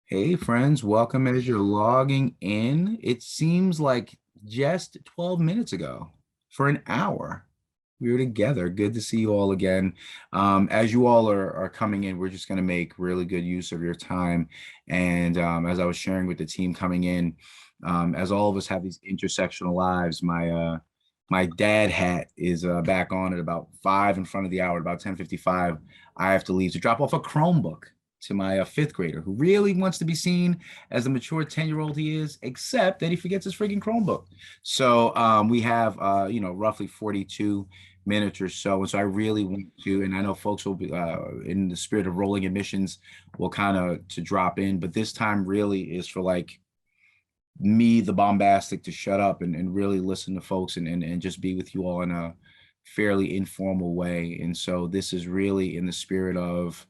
Hey friends, welcome as you're logging in. It seems like just 12 minutes ago for an hour. We were together. Good to see you all again. As you all are coming in, we're just going to make really good use of your time. And as I was sharing with the team coming in, as all of us have these intersectional lives, my dad hat is back on at about 5 in front of the hour, about 10:55. I have to leave to drop off a Chromebook to my fifth grader who really wants to be seen as the mature 10-year-old he is, except that he forgets his freaking Chromebook. So we have, roughly 42 minutes or so. And so I really want to, and I know folks will be in the spirit of rolling admissions will kind of to drop in, but this time really is for like me, the bombastic, to shut up and really listen to folks and just be with you all in a fairly informal way. And so this is really in the spirit of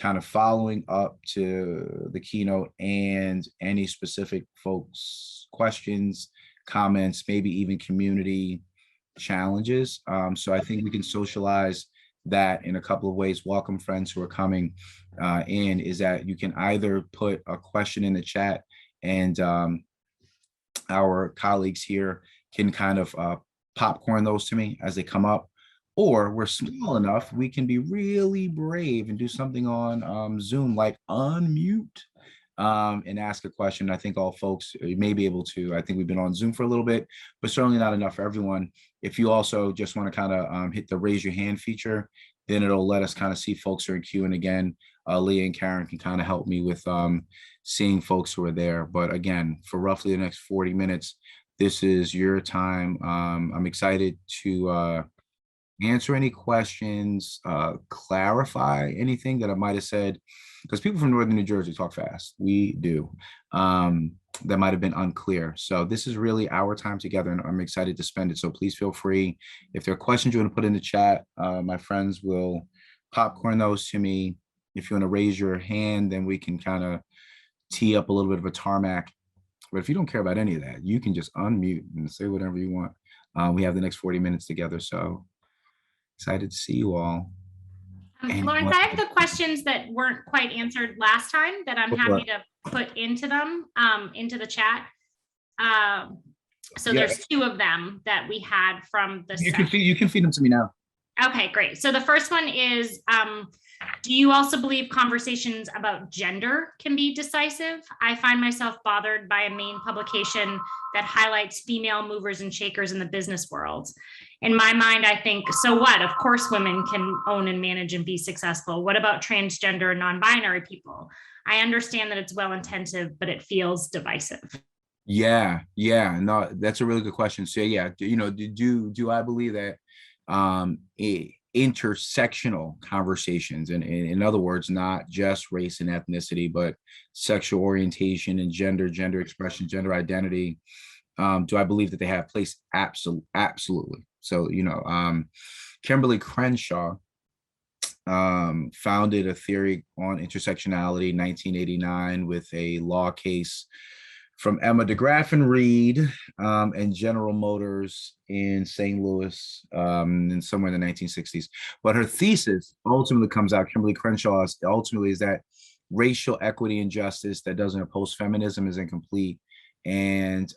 kind of following up to the keynote and any specific folks' questions, comments, maybe even community challenges. So I think we can socialize that in a couple of ways. Welcome, friends who are coming in, is that you can either put a question in the chat and our colleagues here can kind of popcorn those to me as they come up, or we're small enough, we can be really brave and do something on Zoom, like unmute and ask a question. I think all folks may be able to. I think we've been on Zoom for a little bit, but certainly not enough for everyone. If you also just want to kind of hit the raise your hand feature, then it'll let us kind of see folks who are queuing again. Leah and Karen can kind of help me with seeing folks who are there. But again, for roughly the next 40 minutes, this is your time. I'm excited to answer any questions, clarify anything that I might have said, because people from Northern New Jersey talk fast. We do. That might have been unclear. So this is really our time together, and I'm excited to spend it. So please feel free. If there are questions you want to put in the chat, my friends will popcorn those to me. If you want to raise your hand, then we can kind of tee up a little bit of a tarmac. But if you don't care about any of that, you can just unmute and say whatever you want. We have the next 40 minutes together. So excited to see you all. Lawrence, I have the questions that weren't quite answered last time that I'm happy to put into them, into the chat. So there's two of them that we had from the you can feed them to me now. Okay, great. So the first one is, do you also believe conversations about gender can be decisive? I find myself bothered by a main publication that highlights female movers and shakers in the business world. In my mind, I think, so what? Of course, women can own and manage and be successful. What about transgender and non-binary people? I understand that it's well-intensive, but it feels divisive. Yeah, no, that's a really good question. So yeah, do I believe that intersectional conversations, and in other words, not just race and ethnicity, but sexual orientation and gender expression, gender identity, do I believe that they have place? Absolutely. So Kimberly Crenshaw founded a theory on intersectionality in 1989 with a law case from Emma DeGraff and Reed and General Motors in St. Louis in somewhere in the 1960s. But her thesis ultimately comes out, Kimberly Crenshaw's ultimately, is that racial equity and justice that doesn't oppose feminism is incomplete, and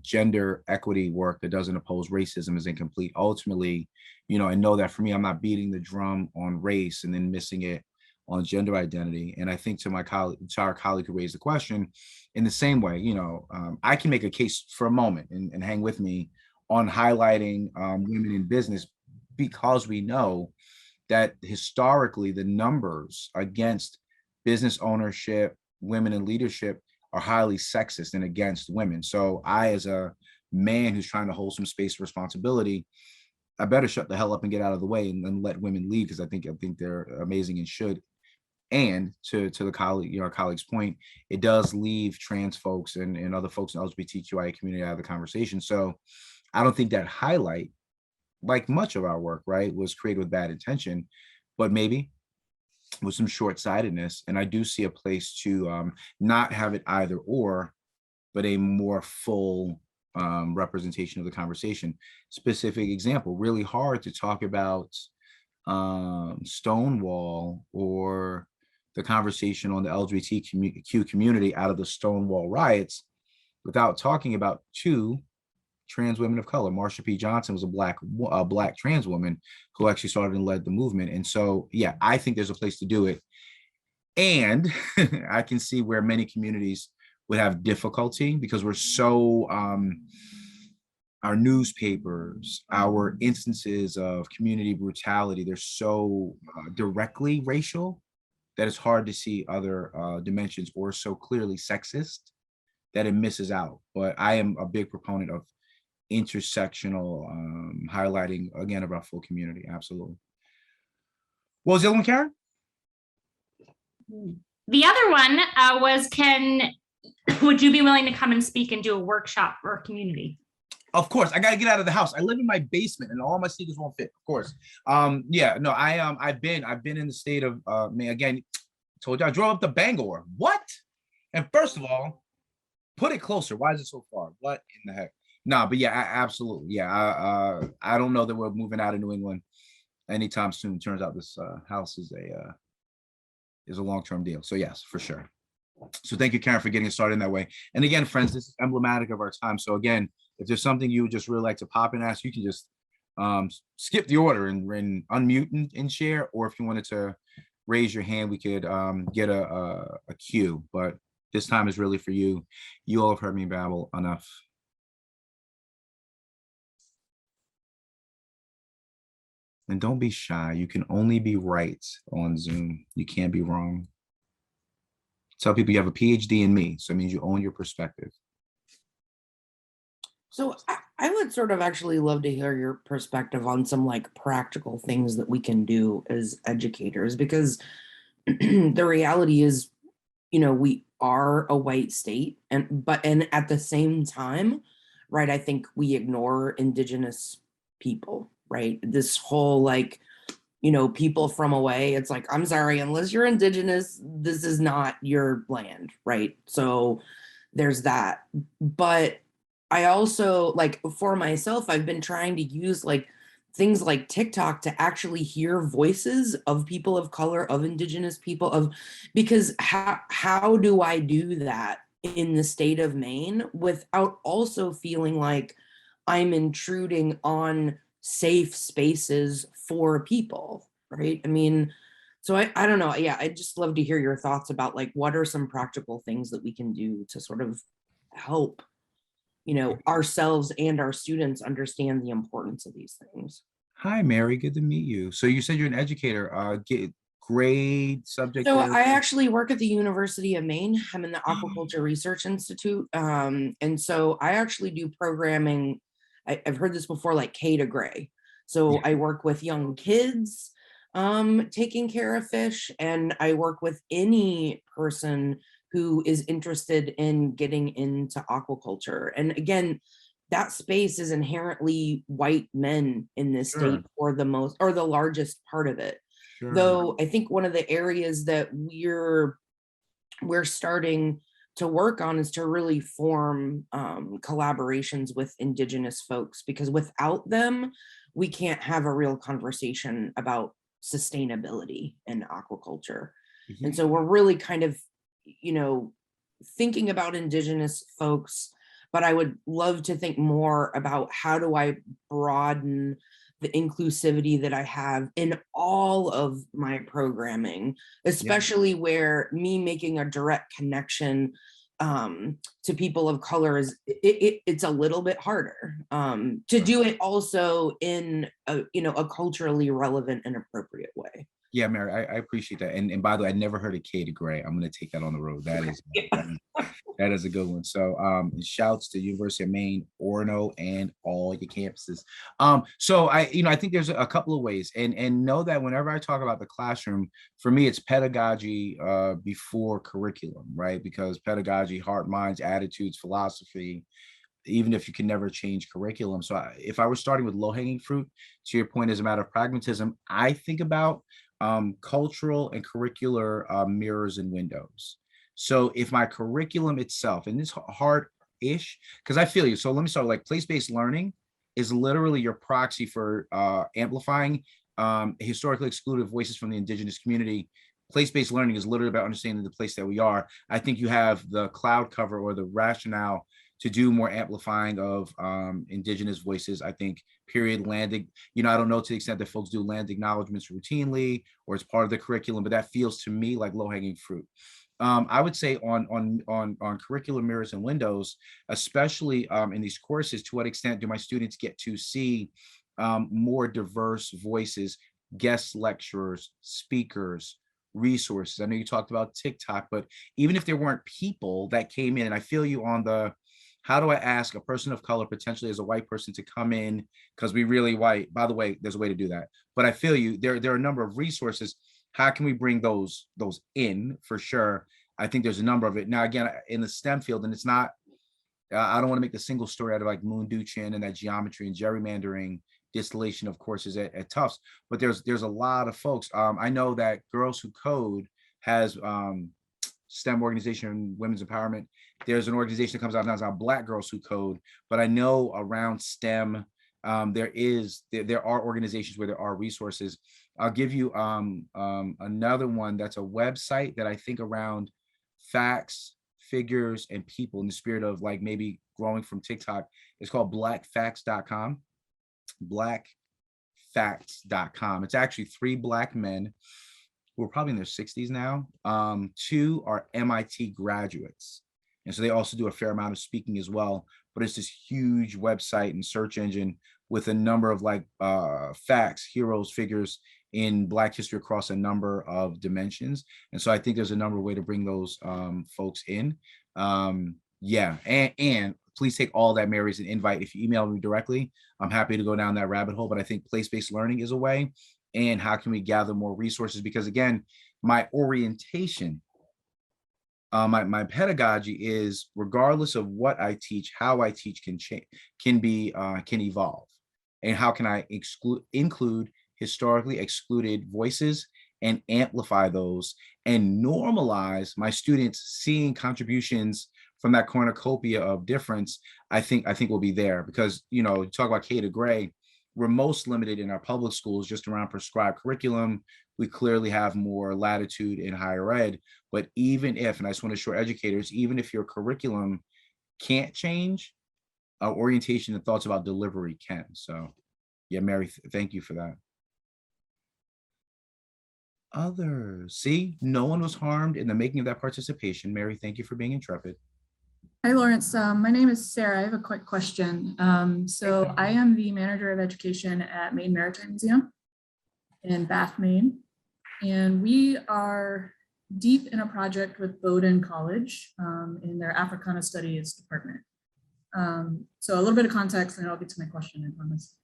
gender equity work that doesn't oppose racism is incomplete. Ultimately, I know that for me, I'm not beating the drum on race and then missing it on gender identity. And I think to our colleague who raised the question, in the same way, I can make a case for a moment and hang with me on highlighting women in business, because we know that historically the numbers against business ownership, women in leadership, are highly sexist and against women. So I, as a man who's trying to hold some space of responsibility, I better shut the hell up and get out of the way and let women lead, because I think they're amazing and should. And to the colleague, our colleague's point, it does leave trans folks and other folks in the LGBTQIA community out of the conversation. So I don't think that highlight, like much of our work, right, was created with bad intention, but maybe with some short-sightedness. And I do see a place to not have it either or, but a more full representation of the conversation. Specific example, really hard to talk about Stonewall or the conversation on the LGBTQ community out of the Stonewall riots without talking about two trans women of color. Marsha P. Johnson was a black trans woman who actually started and led the movement. And so, yeah, I think there's a place to do it. And I can see where many communities would have difficulty because we're so our newspapers, our instances of community brutality, they're so directly racial that it's hard to see other dimensions, or so clearly sexist that it misses out. But I am a big proponent of intersectional highlighting, again, of our full community. Absolutely. What was the other one, Karen? The other one was, would you be willing to come and speak and do a workshop for a community? Of course, I got to get out of the house. I live in my basement and all my sneakers won't fit. Of course. Yeah, no, I've been in the state of again, told you I drove up to Bangor. What? And first of all, put it closer. Why is it so far? What in the heck? No, but yeah, absolutely. Yeah, I don't know that we're moving out of New England anytime soon. Turns out this house is a long-term deal. So yes, for sure. So thank you, Karen, for getting it started in that way. And again, friends, this is emblematic of our time. So again, if there's something you would just really like to pop and ask, you can just skip the order and unmute and share. Or if you wanted to raise your hand, we could get a cue. But this time is really for you. You all have heard me babble enough. And don't be shy. You can only be right on Zoom. You can't be wrong. Tell people you have a PhD in me. So it means you own your perspective. So I would sort of actually love to hear your perspective on some like practical things that we can do as educators, because the reality is, we are a white state, and at the same time, right, I think we ignore Indigenous people, right? This whole like, people from away, it's like, I'm sorry, unless you're Indigenous, this is not your land, right? So there's that. But I also, like, for myself, I've been trying to use like things like TikTok to actually hear voices of people of color, of Indigenous people, because how do I do that in the state of Maine without also feeling like I'm intruding on safe spaces for people, right? I mean, so I don't know. Yeah, I'd just love to hear your thoughts about like, what are some practical things that we can do to sort of help, ourselves and our students understand the importance of these things. Hi, Mary. Good to meet you. So you said you're an educator. Get grade subject. So I actually work at the University of Maine. I'm in the Aquaculture Research Institute. And so I actually do programming. I've heard this before, like K to gray. So I work with young kids taking care of fish, and I work with any person who is interested in getting into aquaculture. And again, that space is inherently white men in this state for the most, or the largest part of it. Sure. Though I think one of the areas that we're starting to work on is to really form collaborations with Indigenous folks, because without them, we can't have a real conversation about sustainability in aquaculture. Mm-hmm. And so we're really kind of, thinking about Indigenous folks, but I would love to think more about how do I broaden the inclusivity that I have in all of my programming, especially where me making a direct connection to people of color is it's a little bit harder to do it also in a culturally relevant and appropriate way. Yeah, Mary, I appreciate that. And by the way, I never heard of K to Gray. I'm going to take that on the road. That is a good one. So shouts to University of Maine, Orono, and all your campuses. So I think there's a couple of ways, and know that whenever I talk about the classroom, for me, it's pedagogy before curriculum, right? Because pedagogy, heart, minds, attitudes, philosophy, even if you can never change curriculum. So if I were starting with low-hanging fruit, to your point, as a matter of pragmatism, I think about cultural and curricular mirrors and windows. So if my curriculum itself, and it's hard-ish, because I feel you. So let me start, like place-based learning is literally your proxy for amplifying historically excluded voices from the Indigenous community place-based learning is literally about understanding the place that we are. I think you have the cloud cover or the rationale to do more amplifying of indigenous voices. I think period landing, I don't know to the extent that folks do land acknowledgements routinely or it's part of the curriculum, but that feels to me like low-hanging fruit. I would say on curriculum mirrors and windows, especially in these courses, to what extent do my students get to see more diverse voices, guest lecturers, speakers, resources? I know you talked about TikTok, but even if there weren't people that came in, and I feel you on the, how do I ask a person of color, potentially as a white person, to come in because we really white? By the way, there's a way to do that. But I feel you, there are a number of resources. How can we bring those in for sure? I think there's a number of it. Now, again, in the STEM field, and it's not, I don't want to make the single story out of like Moon Duchin and that geometry and gerrymandering distillation of courses at Tufts, but there's a lot of folks. I know that Girls Who Code has STEM organization, women's empowerment. There's an organization that comes out now, it's called Black Girls Who Code, but I know around STEM, there are organizations where there are resources. I'll give you another one that's a website that I think around facts, figures, and people in the spirit of like maybe growing from TikTok. It's called blackfacts.com. Blackfacts.com. It's actually 3 Black men who are probably in their 60s now. 2 are MIT graduates. And so they also do a fair amount of speaking as well. But it's this huge website and search engine with a number of like facts, heroes, figures in Black history across a number of dimensions. And so I think there's a number of ways to bring those folks in. Yeah, and please take all that, Mary, as an invite. If you email me directly, I'm happy to go down that rabbit hole. But I think place-based learning is a way. And how can we gather more resources? Because again, my orientation, my pedagogy is, regardless of what I teach, how I teach can change, can evolve. And how can I include historically excluded voices and amplify those and normalize my students seeing contributions from that cornucopia of difference? I think will be there, because talk about K to Gray, we're most limited in our public schools just around prescribed curriculum. We clearly have more latitude in higher ed, but even if, and I just want to assure educators, even if your curriculum can't change, orientation and thoughts about delivery can. So yeah, Mary, thank you for that. Others, see, no one was harmed in the making of that participation. Mary, thank you for being intrepid. Hi, Lawrence. My name is Sarah. I have a quick question. So I am the manager of education at Maine Maritime Museum in Bath, Maine. And we are deep in a project with Bowdoin College in their Africana Studies department. So a little bit of context, and I'll get to my question, I promise.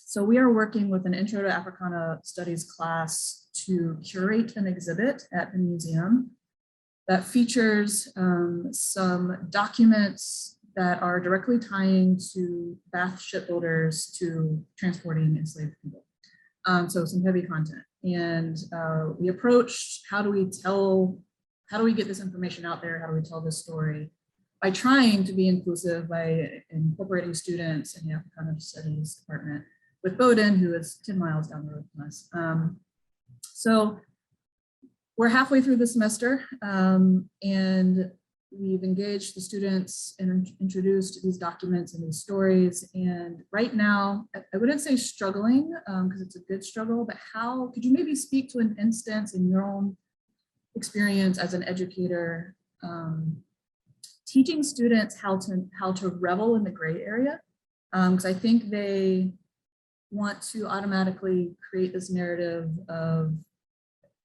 So we are working with an Intro to Africana Studies class to curate an exhibit at the museum that features some documents that are directly tying to Bath shipbuilders to transporting enslaved people. So some heavy content. And we approached, how do we get this information out there? How do we tell this story? By trying to be inclusive, by incorporating students in the Africana Studies department with Bowdoin, who is 10 miles down the road from us. So we're halfway through the semester, and we've engaged the students and introduced these documents and these stories. And right now, I wouldn't say struggling, because it's a good struggle, but how could you maybe speak to an instance in your own experience as an educator, teaching students how to revel in the gray area? Because I think they want to automatically create this narrative of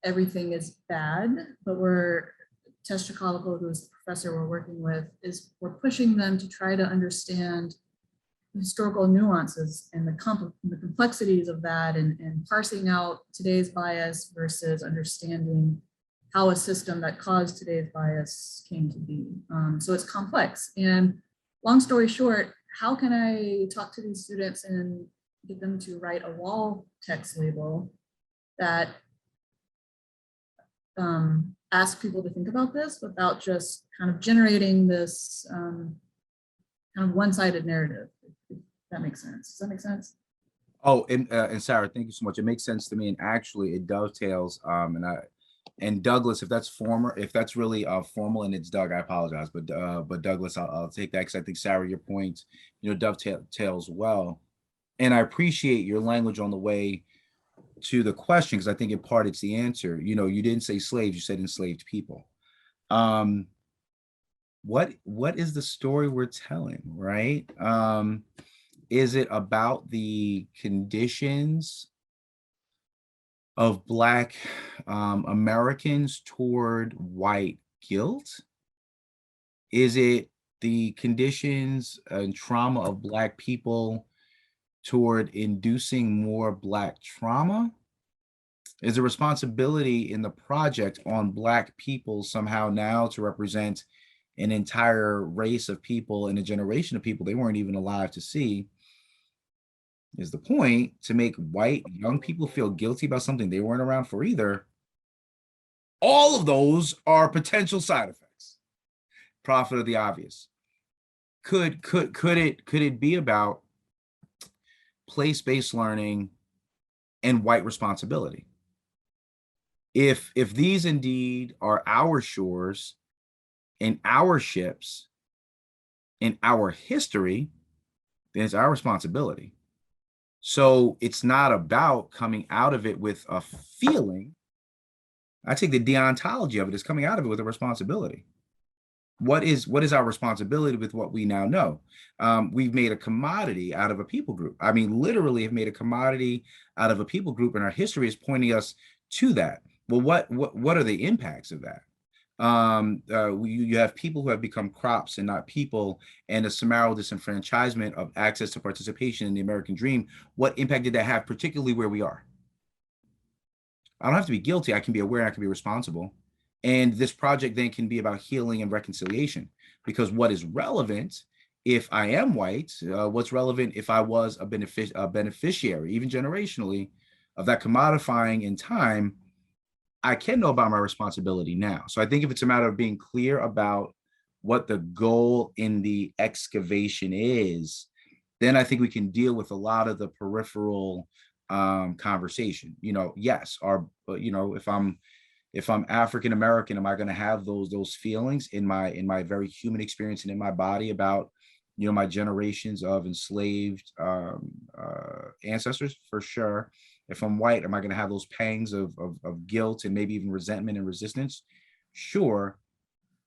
everything is bad, but Tess Chakalico, who is the professor we're working with, we're pushing them to try to understand the historical nuances and the complexities of that, and parsing out today's bias versus understanding how a system that caused today's bias came to be. So it's complex. And long story short, how can I talk to these students and get them to write a wall text label that ask people to think about this without just kind of generating this kind of one-sided narrative, if that makes sense. Does that make sense? Oh, and Sarah, thank you so much. It makes sense to me, and actually, it dovetails. And Douglas, if that's really formal, and it's Doug, I apologize, but Douglas, I'll take that because I think Sarah, your point, dovetails well, and I appreciate your language on the way to the question because I think in part it's the answer. You didn't say slaves, you said enslaved people. Um, what is the story we're telling, right? Is it about the conditions of Black Americans toward white guilt? Is it the conditions and trauma of Black people toward inducing more Black trauma? Is the responsibility in the project on Black people somehow now to represent an entire race of people and a generation of people they weren't even alive to see? Is the point to make white young people feel guilty about something they weren't around for either? All of those are potential side effects. Prophet of the obvious. Could it be about place-based learning and white responsibility? If these indeed are our shores and our ships and our history, then it's our responsibility. So it's not about coming out of it with a feeling. I take the deontology of it as coming out of it with a responsibility. What is our responsibility with what we now know? We've made a commodity out of a people group. I mean, literally have made a commodity out of a people group, and our history is pointing us to that. Well, what are the impacts of that? You have people who have become crops and not people, and a summarial disenfranchisement of access to participation in the American dream. What impact did that have, particularly where we are? I don't have to be guilty. I can be aware. I can be responsible. And this project then can be about healing and reconciliation, because what is relevant if I am white, what's relevant if I was a beneficiary, even generationally, of that commodifying in time, I can know about my responsibility now. So I think if it's a matter of being clear about what the goal in the excavation is, then I think we can deal with a lot of the peripheral conversation. Yes, if I'm African American, am I going to have those feelings in my very human experience and in my body about my generations of enslaved ancestors? For sure. If I'm white, am I going to have those pangs of guilt and maybe even resentment and resistance? Sure.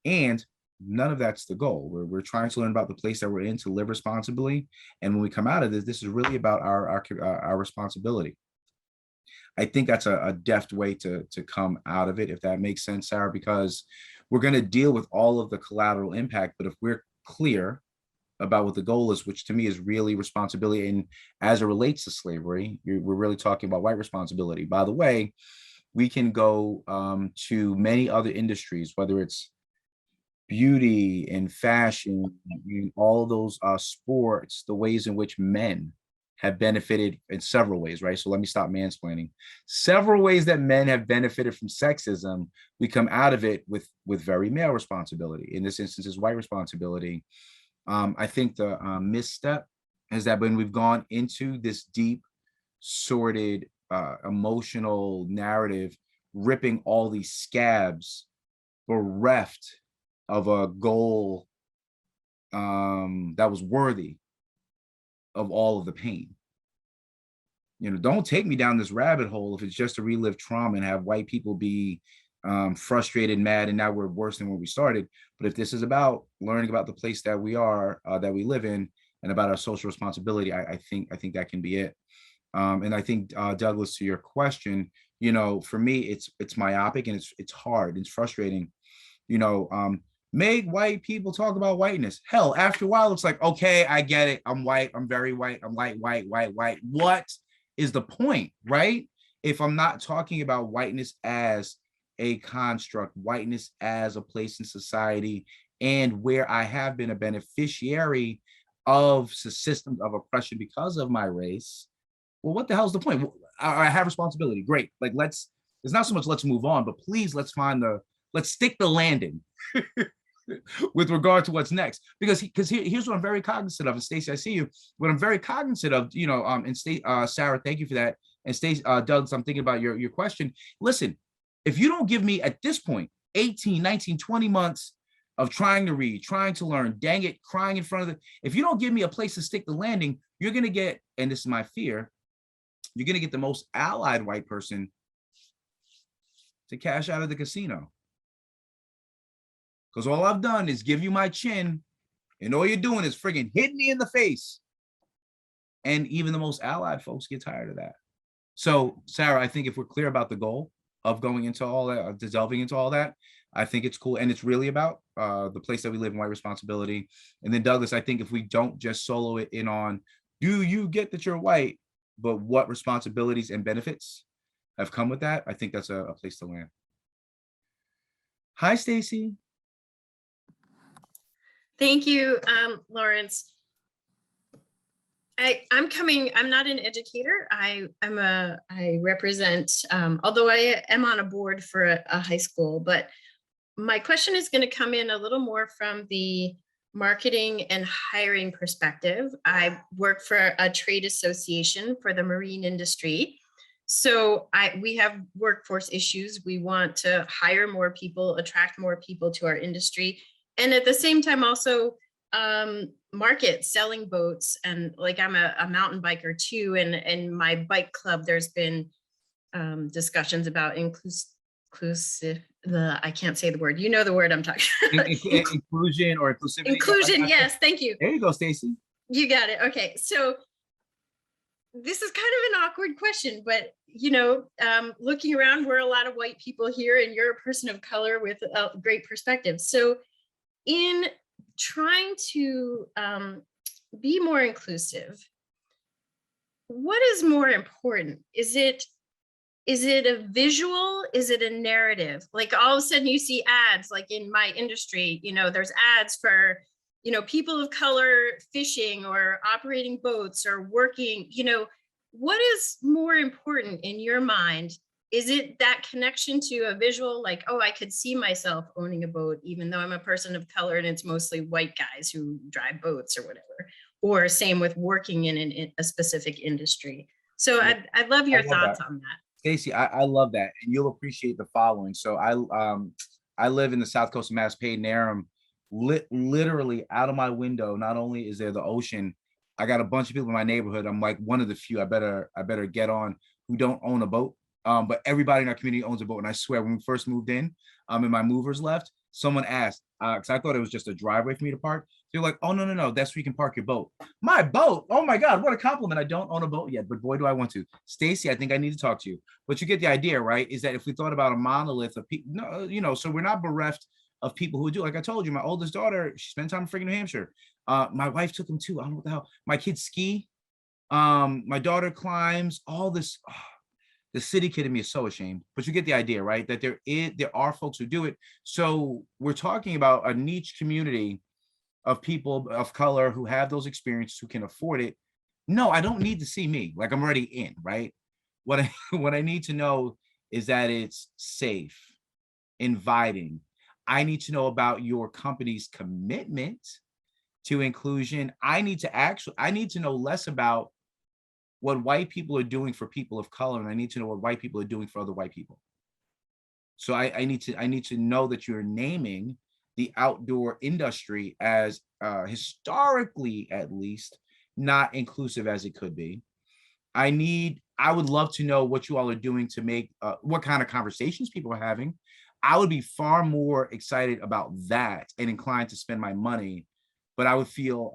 And none of that's the goal. We're trying to learn about the place that we're in to live responsibly. And when we come out of this is really about our responsibility. I think that's a deft way to come out of it, if that makes sense, Sarah, because we're going to deal with all of the collateral impact. But if we're clear about what the goal is, which to me is really responsibility, and as it relates to slavery, we're really talking about white responsibility. By the way, we can go to many other industries, whether it's beauty and fashion, all those sports, the ways in which men have benefited in several ways, right? So let me stop mansplaining. Several ways that men have benefited from sexism, we come out of it with very male responsibility. In this instance, is white responsibility. I think the misstep is that when we've gone into this deep, sordid, emotional narrative, ripping all these scabs, bereft of a goal that was worthy of all of the pain. Don't take me down this rabbit hole if it's just to relive trauma and have white people be frustrated, mad, and now we're worse than when we started. But if this is about learning about the place that we are, that we live in, and about our social responsibility, I think that can be it. And I think Douglas, to your question, for me, it's myopic and it's hard, it's frustrating. Make white people talk about whiteness. Hell, after a while, it's like, okay, I get it. I'm white. I'm very white. I'm white. What is the point, right? If I'm not talking about whiteness as a construct, whiteness as a place in society, and where I have been a beneficiary of systems of oppression because of my race, well, what the hell's the point? I have responsibility. Great. Like, it's not so much let's move on, but please let's stick the landing. with regard to what's next. Because here's what I'm very cognizant of, and Stacey, I see you. What I'm very cognizant of, and Sarah, thank you for that. And Stacey, Doug, I'm thinking about your question. Listen, if you don't give me at this point 18, 19, 20 months of trying to read, trying to learn, dang it, crying in front of if you don't give me a place to stick the landing, you're going to get, and this is my fear, you're going to get the most allied white person to cash out of the casino. Because all I've done is give you my chin, and all you're doing is friggin' hitting me in the face. And even the most allied folks get tired of that. So, Sarah, I think if we're clear about the goal of going into all that, of delving into all that, I think it's cool. And it's really about the place that we live in, white responsibility. And then Douglas, I think if we don't just solo it in on, do you get that you're white, but what responsibilities and benefits have come with that, I think that's a place to land. Hi, Stacey. Thank you, Lawrence. I'm not an educator. I represent, although I am on a board for a high school, but my question is going to come in a little more from the marketing and hiring perspective. I work for a trade association for the marine industry. So we have workforce issues. We want to hire more people, attract more people to our industry. And at the same time, also market selling boats. And like I'm a mountain biker too. And in my bike club, there's been discussions about inclusive, I can't say the word. You know the word I'm talking about. Inclusion or inclusivity. Inclusion, yes, thank you. There you go, Stacey. You got it. Okay, so this is kind of an awkward question, but looking around, we're a lot of white people here, and you're a person of color with a great perspective. So in trying to be more inclusive, what is more important? Is it a visual? Is it a narrative? Like all of a sudden you see ads, like in my industry, there's ads for, people of color fishing or operating boats or working, what is more important in your mind? Is it that connection to a visual, like, oh, I could see myself owning a boat, even though I'm a person of color and it's mostly white guys who drive boats or whatever, or same with working in a specific industry. So I'd love your thoughts on that. Stacey, I love that, and you'll appreciate the following. So I live in the south coast of Mass, Paden-Aram. Literally out of my window, not only is there the ocean, I got a bunch of people in my neighborhood. I'm like one of the few I better get on who don't own a boat. But everybody in our community owns a boat. And I swear, when we first moved in, and my movers left, someone asked, because I thought it was just a driveway for me to park. They're like, oh, no, that's where you can park your boat. My boat? Oh my God, what a compliment. I don't own a boat yet, but boy, do I want to. Stacey, I think I need to talk to you. But you get the idea, right? Is that if we thought about a monolith of people, no, so we're not bereft of people who do. Like I told you, my oldest daughter, she spent time in freaking New Hampshire. My wife took them too. I don't know what the hell. My kids ski. My daughter climbs. All this. Oh, the city kid in me is so ashamed, but you get the idea, right? That there are folks who do it. So we're talking about a niche community of people of color who have those experiences, who can afford it. No, I don't need to see me. Like I'm already in, right? What I need to know is that it's safe, inviting. I need to know about your company's commitment to inclusion. I need to know less about what white people are doing for people of color, and I need to know what white people are doing for other white people. So I need to know that you're naming the outdoor industry as historically, at least, not inclusive as it could be. I would love to know what you all are doing to make what kind of conversations people are having. I would be far more excited about that and inclined to spend my money, but I would feel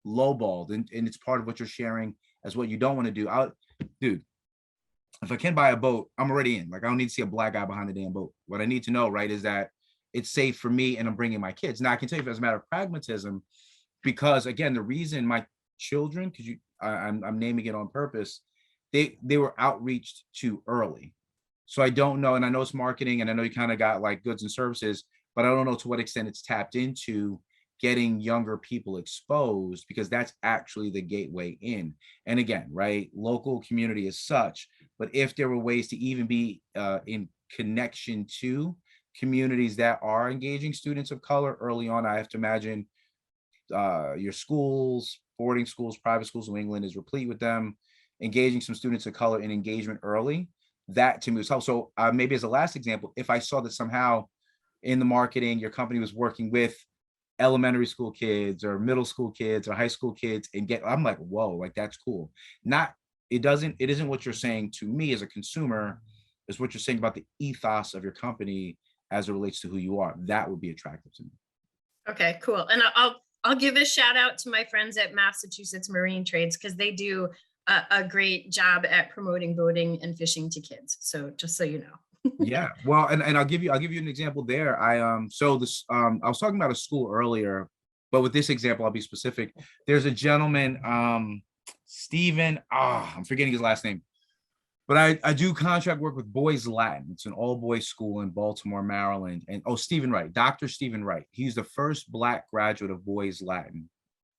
lowballed, and it's part of what you're sharing as what you don't want to do. Dude, if I can buy a boat, I'm already in. Like I don't need to see a black guy behind the damn boat. What I need to know, right, is that it's safe for me and I'm bringing my kids. Now I can tell you, as a matter of pragmatism, because again, the reason my children, because I'm naming it on purpose, they were outreached too early. So I don't know, and I know it's marketing, and I know you kind of got like goods and services, but I don't know to what extent it's tapped into getting younger people exposed, because that's actually the gateway in. And again, right, local community is such, but if there were ways to even be in connection to communities that are engaging students of color early on. I have to imagine your schools, boarding schools, private schools, New England is replete with them, engaging some students of color in engagement early. That to me was helpful. So maybe as a last example, if I saw that somehow in the marketing, your company was working with elementary school kids or middle school kids or high school kids and I'm like, whoa, like that's cool. It isn't what you're saying to me as a consumer, is what you're saying about the ethos of your company as it relates to who you are. That would be attractive to me. Okay, cool. And I'll give a shout out to my friends at Massachusetts Marine Trades, because they do a great job at promoting boating and fishing to kids. So just so you know. Yeah, well, and I'll give you an example there. I was talking about a school earlier, but with this example, I'll be specific. There's a gentleman, Stephen, I'm forgetting his last name, but I do contract work with Boys Latin. It's an all boys school in Baltimore, Maryland. And Stephen Wright, Dr. Stephen Wright. He's the first Black graduate of Boys Latin.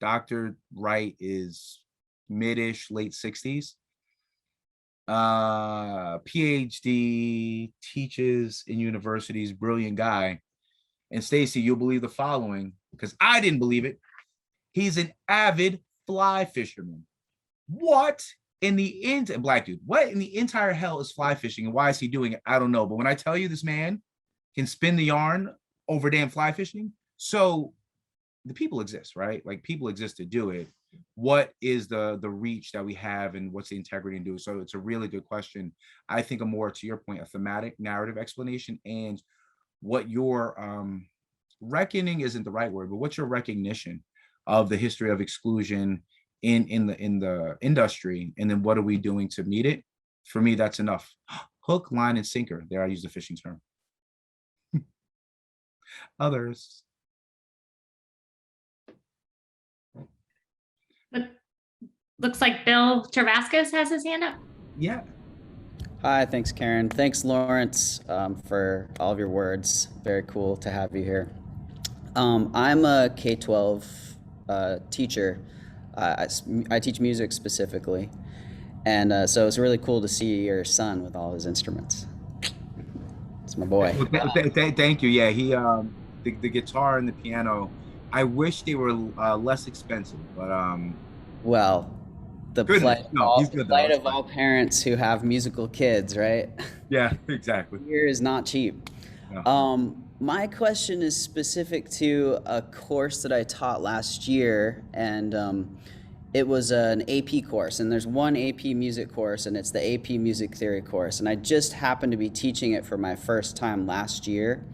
Dr. Wright is mid-ish, late 60s. PhD, teaches in universities, brilliant guy. And Stacy, you'll believe the following, because I didn't believe it. He's an avid fly fisherman. What in the black dude, what in the entire hell is fly fishing, and why is he doing it? I don't know. But when I tell you this man can spin the yarn over damn fly fishing, so the people exist, right? Like people exist to do it. What is the reach that we have, and what's the integrity in doing? So it's a really good question. I think a more, to your point, a thematic narrative explanation, and what your reckoning isn't the right word, but what's your recognition of the history of exclusion in the industry, and then what are we doing to meet it? For me, that's enough. Hook, line, and sinker. There, I use the fishing term. Others. Looks like Bill Tervascus has his hand up. Yeah. Hi, thanks, Karen. Thanks, Lawrence, for all of your words. Very cool to have you here. I'm a K-12 teacher. I teach music specifically. And so it's really cool to see your son with all his instruments. It's my boy. Thank you. Yeah, he the guitar and the piano, I wish they were less expensive, but well, the plight of all parents who have musical kids, right? Yeah, exactly. Here is not cheap. Yeah. My question is specific to a course that I taught last year, and it was an AP course, and there's one AP music course, and it's the AP music theory course, and I just happened to be teaching it for my first time last year,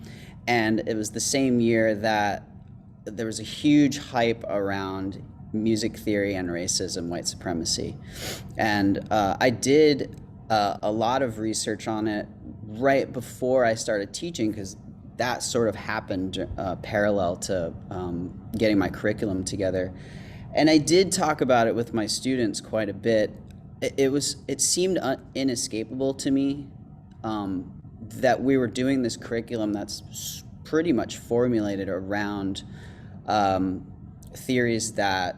and it was the same year that there was a huge hype around music theory and racism, white supremacy. And I did a lot of research on it right before I started teaching, because that sort of happened parallel to getting my curriculum together. And I did talk about it with my students quite a bit. It seemed inescapable to me that we were doing this curriculum that's pretty much formulated around theories that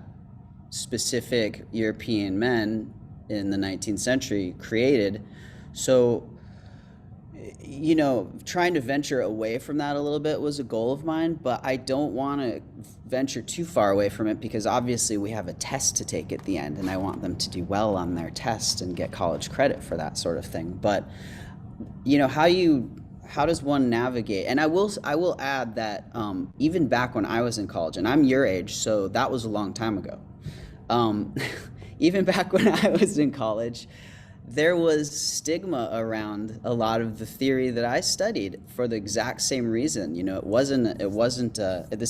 specific European men in the 19th century created. So, you know, trying to venture away from that a little bit was a goal of mine, but I don't want to venture too far away from it, because obviously we have a test to take at the end, and I want them to do well on their test and get college credit for that sort of thing. But, you know, how does one navigate? And I will add that even back when I was in college, and I'm your age, so that was a long time ago. Even back when I was in college, there was stigma around a lot of the theory that I studied for the exact same reason. You know, this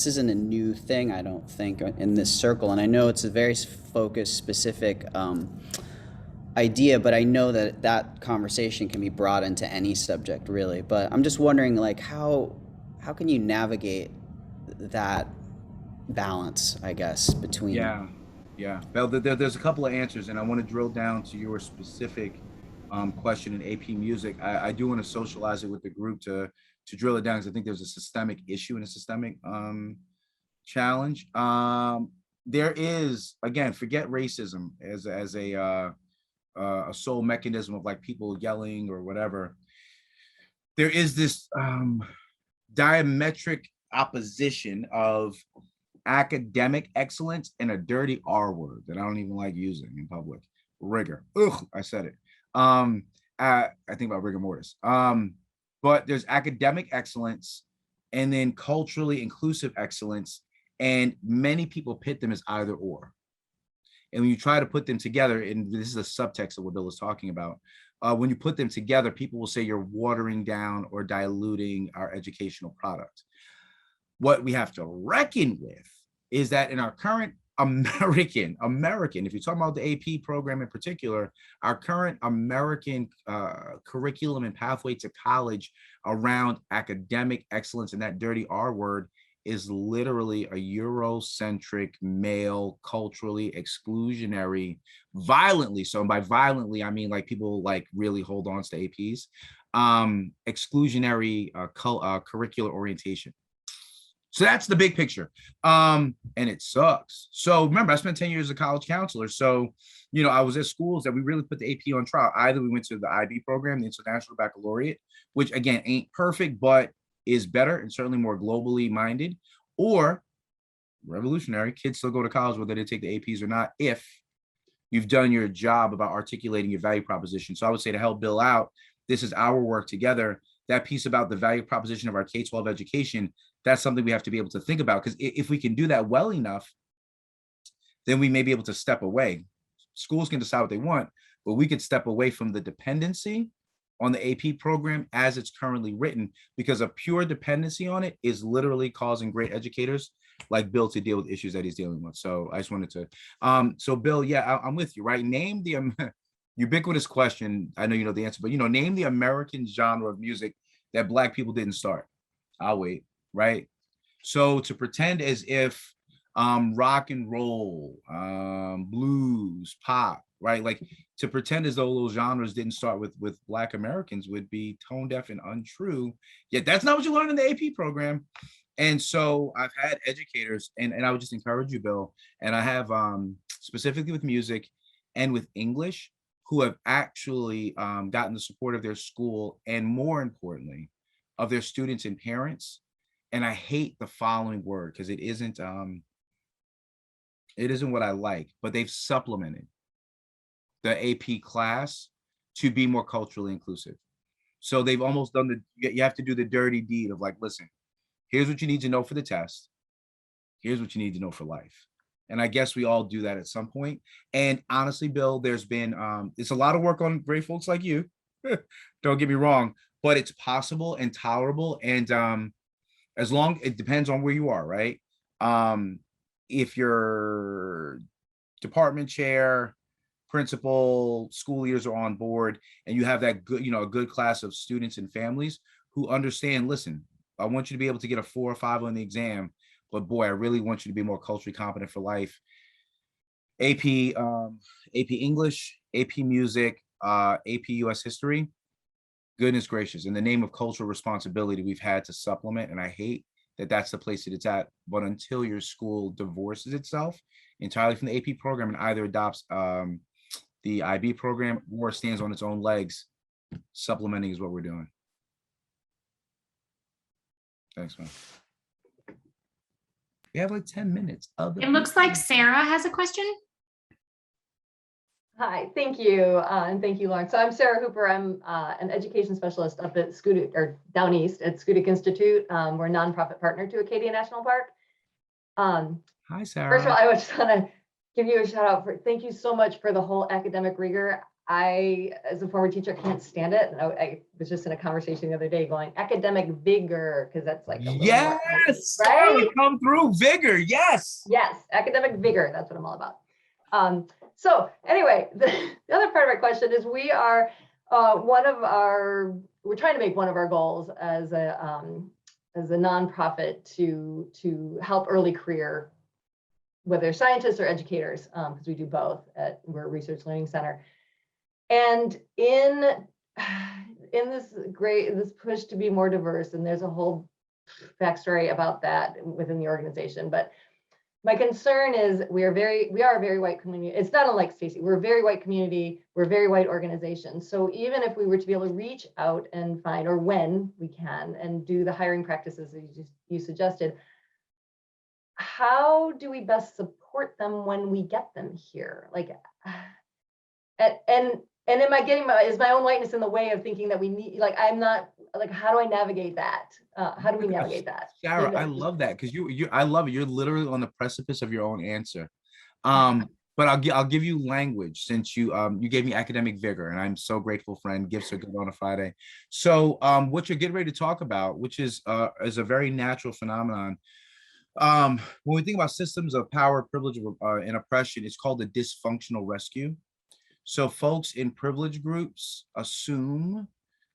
isn't a new thing, I don't think, in this circle. And I know it's a very focused, specific idea, but I know that conversation can be brought into any subject, really. But I'm just wondering, like, how can you navigate that balance, I guess, between... Yeah. Well, there's a couple of answers, and I want to drill down to your specific question in AP music. I do want to socialize it with the group to drill it down, because I think there's a systemic issue and a systemic challenge. There is, again, forget racism as a sole mechanism of like people yelling or whatever. There is this diametric opposition of academic excellence and a dirty R word that I don't even like using in public. Rigor. Ugh, I said it. I think about rigor mortis. But there's academic excellence and then culturally inclusive excellence. And many people pit them as either or. And when you try to put them together, and this is a subtext of what Bill is talking about, when you put them together, people will say you're watering down or diluting our educational product. What we have to reckon with is that in our current American, if you're talking about the AP program in particular, our current American curriculum and pathway to college around academic excellence and that dirty R word is literally a Eurocentric, male, culturally exclusionary, violently. So by violently, I mean like people like really hold on to APs, exclusionary curricular orientation. So that's the big picture. And it sucks. So remember, I spent 10 years as a college counselor. So, you know, I was at schools that we really put the AP on trial. Either we went to the IB program, the International Baccalaureate, which again, ain't perfect, but is better and certainly more globally minded, or revolutionary, kids still go to college whether they take the APs or not, if you've done your job about articulating your value proposition. So I would say to help Bill out, this is our work together. That piece about the value proposition of our K-12 education, that's something we have to be able to think about, because if we can do that well enough, then we may be able to step away. Schools can decide what they want, but we could step away from the dependency on the AP program as it's currently written, because a pure dependency on it is literally causing great educators like Bill to deal with issues that he's dealing with. So I just wanted to, so Bill, yeah, I'm with you, right? Name the ubiquitous question. I know you know the answer, but you know, name the American genre of music that Black people didn't start. I'll wait, right? So to pretend as if rock and roll, blues, pop, right? Like to pretend as though those genres didn't start with Black Americans would be tone deaf and untrue. Yet that's not what you learn in the AP program. And so I've had educators, and I would just encourage you, Bill, and I have specifically with music and with English, who have actually gotten the support of their school and more importantly, of their students and parents. And I hate the following word because it isn't what I like, but they've supplemented the AP class to be more culturally inclusive. So they've almost done you have to do the dirty deed of like, listen, here's what you need to know for the test. Here's what you need to know for life. And I guess we all do that at some point. And honestly, Bill, there's been, it's a lot of work on great folks like you. Don't get me wrong, but it's possible and tolerable. And as long, it depends on where you are, right? If your department chair, principal, school leaders are on board and you have that good, you know, a good class of students and families who understand, listen, I want you to be able to get a 4 or 5 on the exam, but boy, I really want you to be more culturally competent for life. AP English, AP Music, AP US History, goodness gracious, in the name of cultural responsibility, we've had to supplement, and I hate that that's the place that it's at. But until your school divorces itself entirely from the AP program and either adopts the IB program or stands on its own legs, supplementing is what we're doing. Thanks, man. We have like 10 minutes. It looks like Sarah has a question. Hi, thank you. And thank you, Lauren. So I'm Sarah Hooper. I'm an education specialist up at Schoodic, or down east at Schoodic Institute. We're a nonprofit partner to Acadia National Park. Hi, Sarah. First of all, I just want to give you a shout out for, thank you so much for the whole academic rigor. I, as a former teacher, can't stand it. And I was just in a conversation the other day going, academic vigor, because that's like, yes, right? Come through, vigor, yes. Yes, academic vigor, that's what I'm all about. So anyway, the other part of my question is we are we're trying to make one of our goals as a nonprofit to help early career, whether scientists or educators, because we do both. We're a research learning center. And in this push to be more diverse, and there's a whole backstory about that within the organization, but my concern is we are a very white community. It's not unlike Stacy. We're a very white community. We're a very white organization. So even if we were to be able to reach out and find, or when we can, and do the hiring practices that you suggested, how do we best support them when we get them here? Like, and am I getting is my own whiteness in the way of thinking that we need, like, I'm not, like, how do I navigate that? How do we navigate that? Sarah, I love that, because I love it. You're literally on the precipice of your own answer. But I'll give you language, since you gave me academic vigor, and I'm so grateful, friend. Gifts are good on a Friday. So what you're getting ready to talk about, which is a very natural phenomenon. When we think about systems of power, privilege, and oppression, it's called the dysfunctional rescue. So folks in privilege groups assume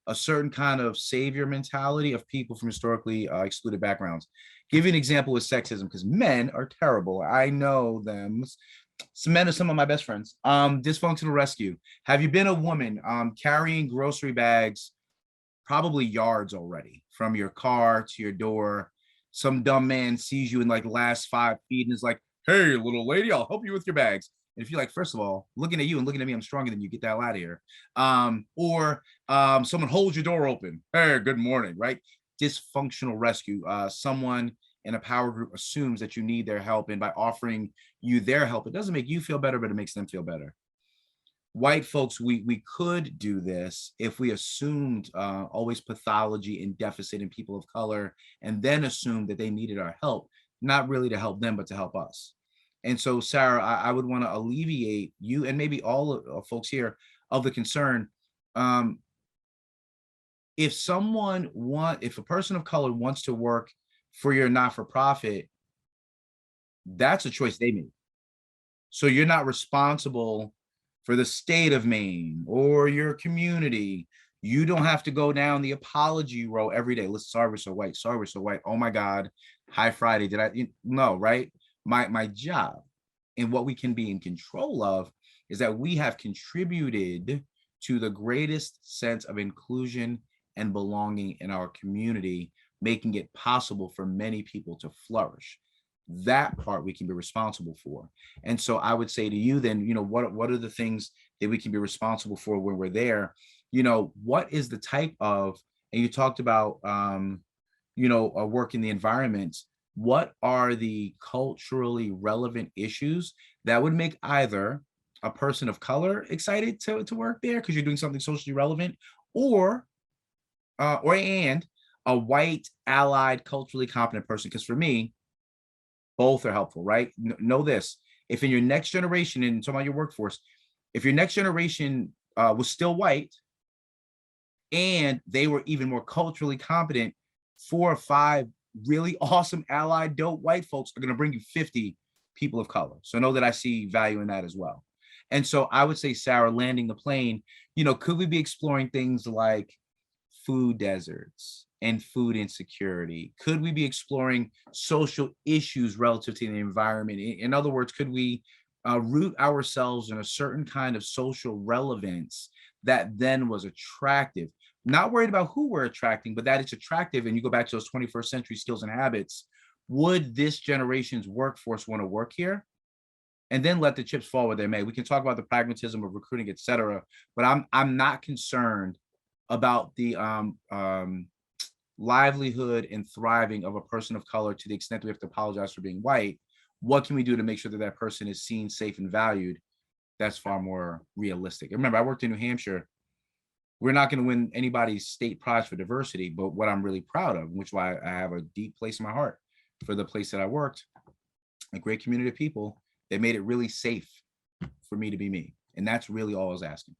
a certain kind of savior mentality of people from historically excluded backgrounds. Give you an example with sexism, because men are terrible. I know them. Some men are some of my best friends. Dysfunctional rescue. Have you been a woman carrying grocery bags, probably yards already, from your car to your door? Some dumb man sees you in like the last 5 feet and is like, "Hey, little lady, I'll help you with your bags." And if you're like, first of all, looking at you and looking at me, I'm stronger than you, get the hell out of here. Or someone holds your door open. "Hey, good morning," right? Dysfunctional rescue. Someone in a power group assumes that you need their help, and by offering you their help, it doesn't make you feel better, but it makes them feel better. White folks, we could do this if we assumed always pathology and deficit in people of color, and then assumed that they needed our help, not really to help them, but to help us. And so, Sarah, I would want to alleviate you, and maybe all of folks here, of the concern. If a person of color wants to work for your not-for-profit, that's a choice they made. So you're not responsible for the state of Maine or your community. You don't have to go down the apology row every day. Listen, sorry we're so white. Sorry we're so white. Oh my God. Hi, Friday. No, right? My job, and what we can be in control of, is that we have contributed to the greatest sense of inclusion and belonging in our community, making it possible for many people to flourish. That part we can be responsible for. And so I would say to you then, what are the things that we can be responsible for when we're there? What is the type of, and you talked about, work in the environment. What are the culturally relevant issues that would make either a person of color excited to work there because you're doing something socially relevant, or and a white, allied, culturally competent person? Because for me, both are helpful, right? Know this: if in your next generation, and talking about your workforce, if your next generation was still white and they were even more culturally competent, 4 or 5 really awesome allied dope white folks are going to bring you 50 people of color. So know that I see value in that as well. And so I would say, Sarah, landing the plane, could we be exploring things like food deserts and food insecurity? Could we be exploring social issues relative to the environment? In other words, could we root ourselves in a certain kind of social relevance that then was attractive? Not worried about who we're attracting, but that it's attractive. And you go back to those 21st century skills and habits. Would this generation's workforce want to work here? And then let the chips fall where they may. We can talk about the pragmatism of recruiting, et cetera, but I'm not concerned about the livelihood and thriving of a person of color to the extent that we have to apologize for being white. What can we do to make sure that that person is seen, safe, and valued? That's far more realistic. Remember, I worked in New Hampshire. We're not going to win anybody's state prize for diversity, but what I'm really proud of, which is why I have a deep place in my heart for the place that I worked, a great community of people that made it really safe for me to be me. And that's really all I was asking.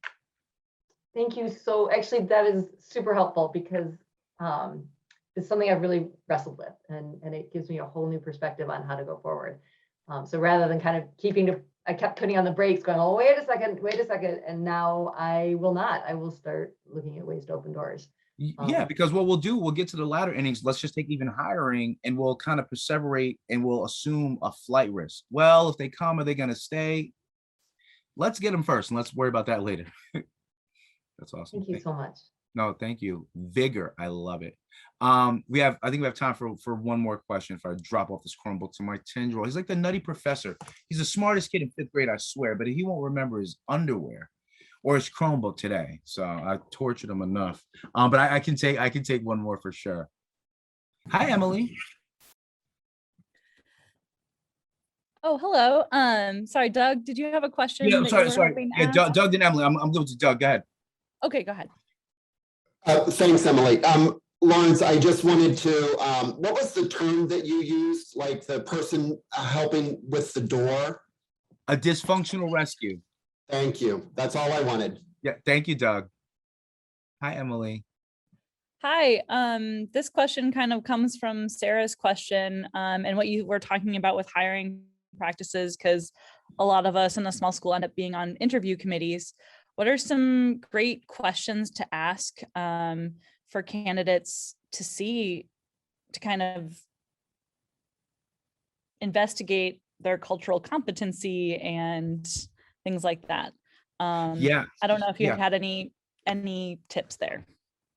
Thank you. So actually that is super helpful, because it's something I've really wrestled with, and it gives me a whole new perspective on how to go forward. So rather than kind of I kept putting on the brakes going, oh, wait a second. And now I will start looking at ways to open doors. Yeah, because what we'll get to the latter innings. Let's just take even hiring, and we'll kind of perseverate, and we'll assume a flight risk. Well, if they come, are they going to stay? Let's get them first, and let's worry about that later. That's awesome. Thank you so much. No, thank you. Vigor. I love it. I think we have time for one more question if I drop off this Chromebook to my 10-year-old. He's like the nutty professor. He's the smartest kid in 5th grade, I swear, but he won't remember his underwear or his Chromebook today. So I tortured him enough. But I can take one more for sure. Hi, Emily. Oh, hello. Sorry, Doug, did you have a question Yeah, that sorry, you were sorry. hoping to Yeah, ask? Doug and Emily. I'm going to Doug. Go ahead. Okay, go ahead. Thanks, Emily. Lawrence, I just wanted to, what was the term that you used? Like the person helping with the door? A dysfunctional rescue. Thank you. That's all I wanted. Yeah, thank you, Doug. Hi, Emily. Hi, this question kind of comes from Sarah's question, and what you were talking about with hiring practices, because a lot of us in a small school end up being on interview committees. What are some great questions to ask for candidates to kind of investigate their cultural competency and things like that? Yeah. I don't know if you've Yeah. had any tips there.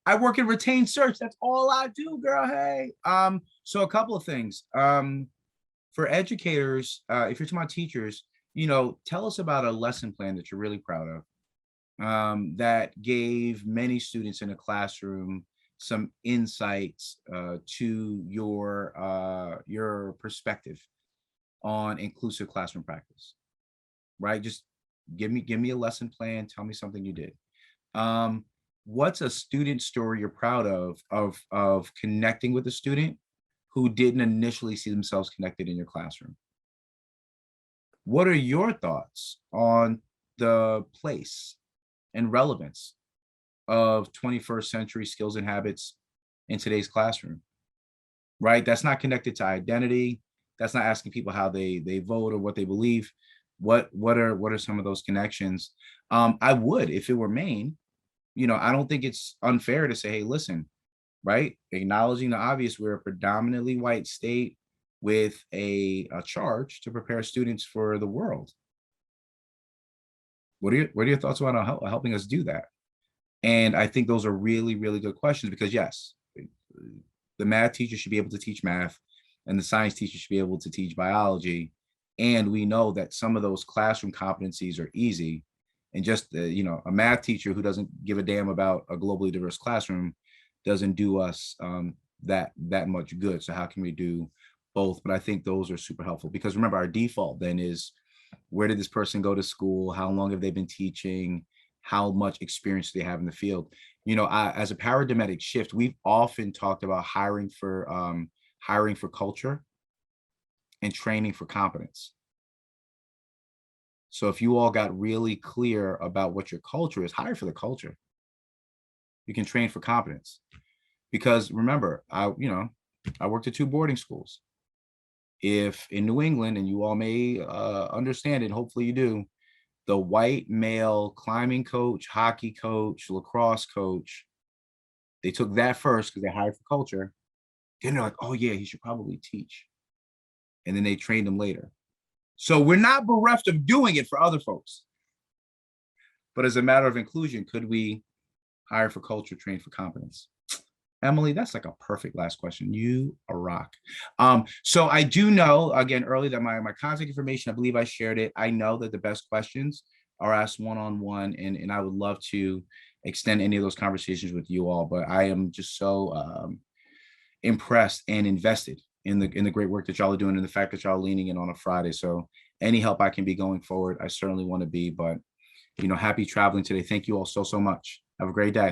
I work in retained search. That's all I do, girl. Hey. So a couple of things. For educators, if you're talking about teachers, tell us about a lesson plan that you're really proud of. That gave many students in a classroom some insights to your perspective on inclusive classroom practice. Right? Just give me a lesson plan. Tell me something you did. What's a student story you're proud of connecting with a student who didn't initially see themselves connected in your classroom? What are your thoughts on the place and relevance of 21st century skills and habits in today's classroom? Right? That's not connected to identity. That's not asking people how they vote or what they believe. What are some of those connections? I would, if it were Maine, I don't think it's unfair to say, hey, listen, right? Acknowledging the obvious, we're a predominantly white state with a charge to prepare students for the world. What are your thoughts about helping us do that? And I think those are really, really good questions because yes, the math teacher should be able to teach math and the science teacher should be able to teach biology. And we know that some of those classroom competencies are easy. And just, a math teacher who doesn't give a damn about a globally diverse classroom doesn't do us that much good. So how can we do both? But I think those are super helpful because remember, our default then is, where did this person go to school? How long have they been teaching? How much experience do they have in the field? As a paradigmatic shift, we've often talked about hiring for culture and training for competence. So if you all got really clear about what your culture is, hire for the culture. You can train for competence. Because remember, I worked at 2 boarding schools. If in New England, and you all may understand it, hopefully you do, the white male climbing coach, hockey coach, lacrosse coach, they took that first because they hired for culture. Then they're like, oh yeah, he should probably teach. And then they trained him later. So we're not bereft of doing it for other folks. But as a matter of inclusion, could we hire for culture, train for competence? Emily, that's like a perfect last question. You a rock. So I do know, again, early that my contact information, I believe I shared it. I know that the best questions are asked one-on-one, and I would love to extend any of those conversations with you all. But I am just so impressed and invested in the great work that y'all are doing and the fact that y'all are leaning in on a Friday. So any help I can be going forward, I certainly want to be. But happy traveling today. Thank you all so much. Have a great day.